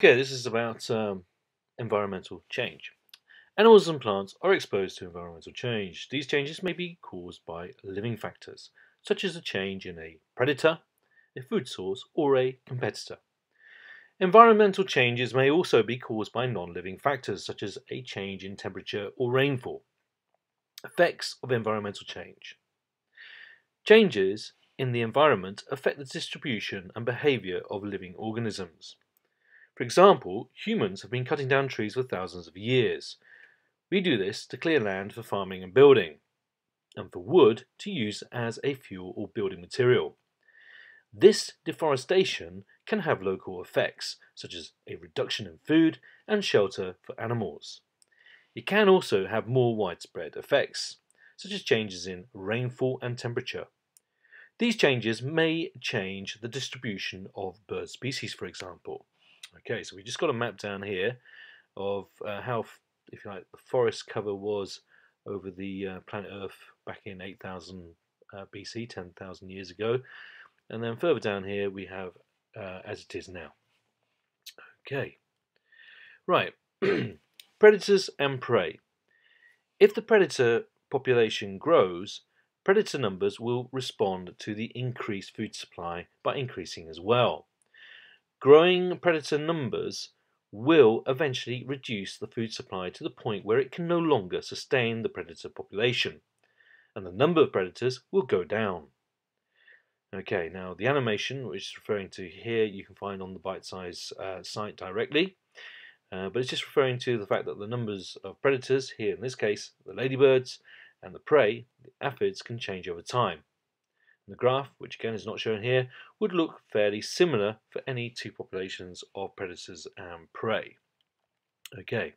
Okay, this is about environmental change. Animals and plants are exposed to environmental change. These changes may be caused by living factors, such as a change in a predator, a food source, or a competitor. Environmental changes may also be caused by non-living factors, such as a change in temperature or rainfall. Effects of environmental change. Changes in the environment affect the distribution and behavior of living organisms. For example, humans have been cutting down trees for thousands of years. We do this to clear land for farming and building, and for wood to use as a fuel or building material. This deforestation can have local effects, such as a reduction in food and shelter for animals. It can also have more widespread effects, such as changes in rainfall and temperature. These changes may change the distribution of bird species, for example. Okay, so we just got a map down here of how, if you like, the forest cover was over the planet Earth back in 8000 BC, 10,000 years ago. And then further down here we have as it is now. Okay, right. Predators and prey. If the predator population grows, predator numbers will respond to the increased food supply by increasing as well. Growing predator numbers will eventually reduce the food supply to the point where it can no longer sustain the predator population, and the number of predators will go down. Okay, now the animation, which is referring to here, you can find on the Bite Size site directly, but it's just referring to the fact that the numbers of predators, here in this case, the ladybirds, and the prey, the aphids, can change over time. The graph, which again is not shown here, would look fairly similar for any two populations of predators and prey. Okay,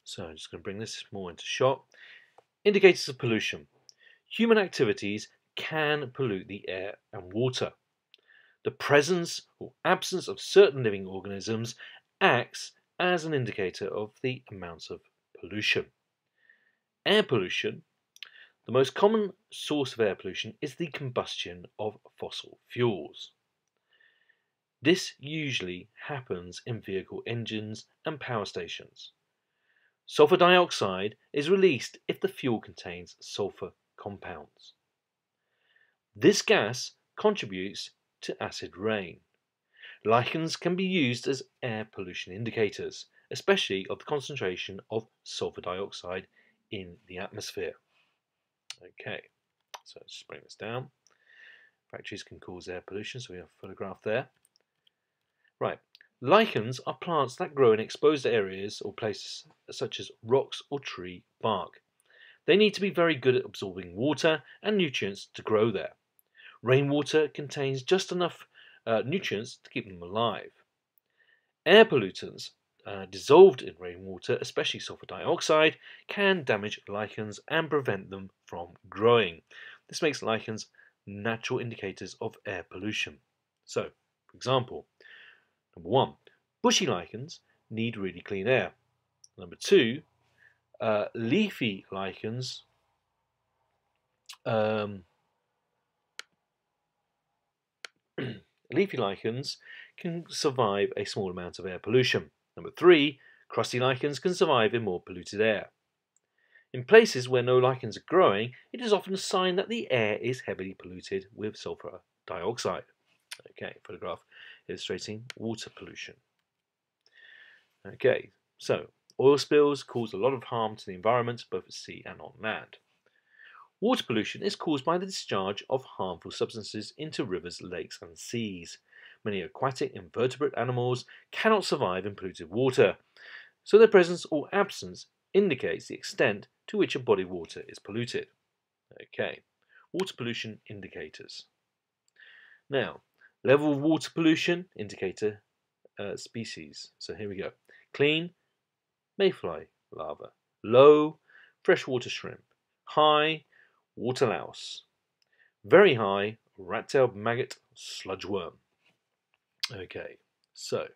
so I'm just going to bring this more into shot. Indicators of pollution. Human activities can pollute the air and water. The presence or absence of certain living organisms acts as an indicator of the amounts of pollution. Air pollution. The most common source of air pollution is the combustion of fossil fuels. This usually happens in vehicle engines and power stations. Sulfur dioxide is released if the fuel contains sulfur compounds. This gas contributes to acid rain. Lichens can be used as air pollution indicators, especially of the concentration of sulfur dioxide in the atmosphere. Okay, so let's just bring this down. Factories can cause air pollution, so we have a photograph there. Right, lichens are plants that grow in exposed areas or places such as rocks or tree bark. They need to be very good at absorbing water and nutrients to grow there. Rainwater contains just enough nutrients to keep them alive. Air pollutants dissolved in rainwater, especially sulfur dioxide, can damage lichens and prevent them from growing. This makes lichens natural indicators of air pollution. So, for example, number 1, bushy lichens need really clean air. Number 2, leafy lichens leafy lichens can survive a small amount of air pollution. Number 3, crusty lichens can survive in more polluted air. In places where no lichens are growing, it is often a sign that the air is heavily polluted with sulfur dioxide. Okay, photograph illustrating water pollution. Okay, so oil spills cause a lot of harm to the environment, both at sea and on land. Water pollution is caused by the discharge of harmful substances into rivers, lakes and seas. Many aquatic invertebrate animals cannot survive in polluted water, so their presence or absence indicates the extent to which a body of water is polluted. Okay, water pollution indicators. Now, level of water pollution indicator species. So here we go. Clean, mayfly larva. Low, freshwater shrimp. High, water louse. Very high, rat-tailed maggot, sludge worm. Okay, so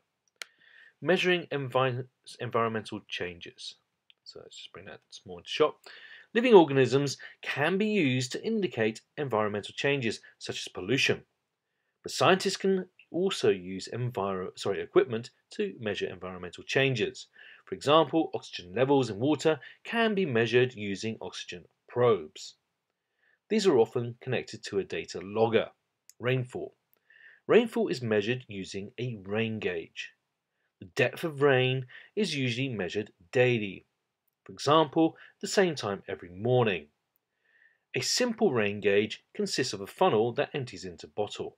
measuring environmental changes. So let's just bring that more into shot. Living organisms can be used to indicate environmental changes such as pollution, but scientists can also use equipment to measure environmental changes. For example, oxygen levels in water can be measured using oxygen probes. These are often connected to a data logger. Rainfall. Rainfall is measured using a rain gauge. The depth of rain is usually measured daily. For example, the same time every morning. A simple rain gauge consists of a funnel that empties into a bottle.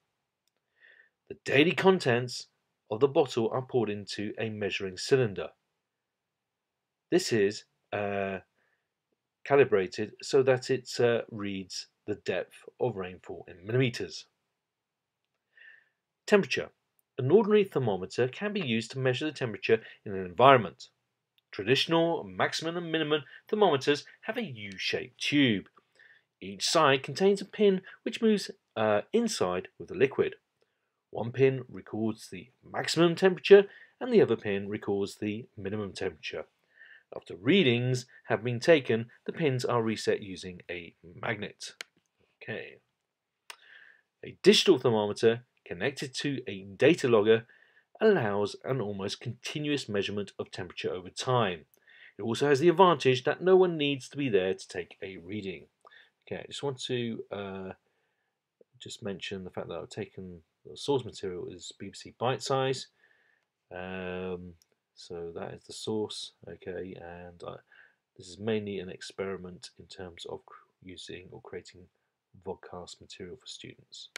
The daily contents of the bottle are poured into a measuring cylinder. This is calibrated so that it reads the depth of rainfall in millimeters. Temperature. An ordinary thermometer can be used to measure the temperature in an environment. Traditional maximum and minimum thermometers have a U-shaped tube. Each side contains a pin which moves inside with the liquid. One pin records the maximum temperature and the other pin records the minimum temperature. After readings have been taken, the pins are reset using a magnet. Okay. A digital thermometer connected to a data logger allows an almost continuous measurement of temperature over time. It also has the advantage that no one needs to be there to take a reading. Okay, I just want to just mention the fact that I've taken the source material is BBC Bite Size. So that is the source. Okay, and this is mainly an experiment in terms of using or creating vodcast material for students.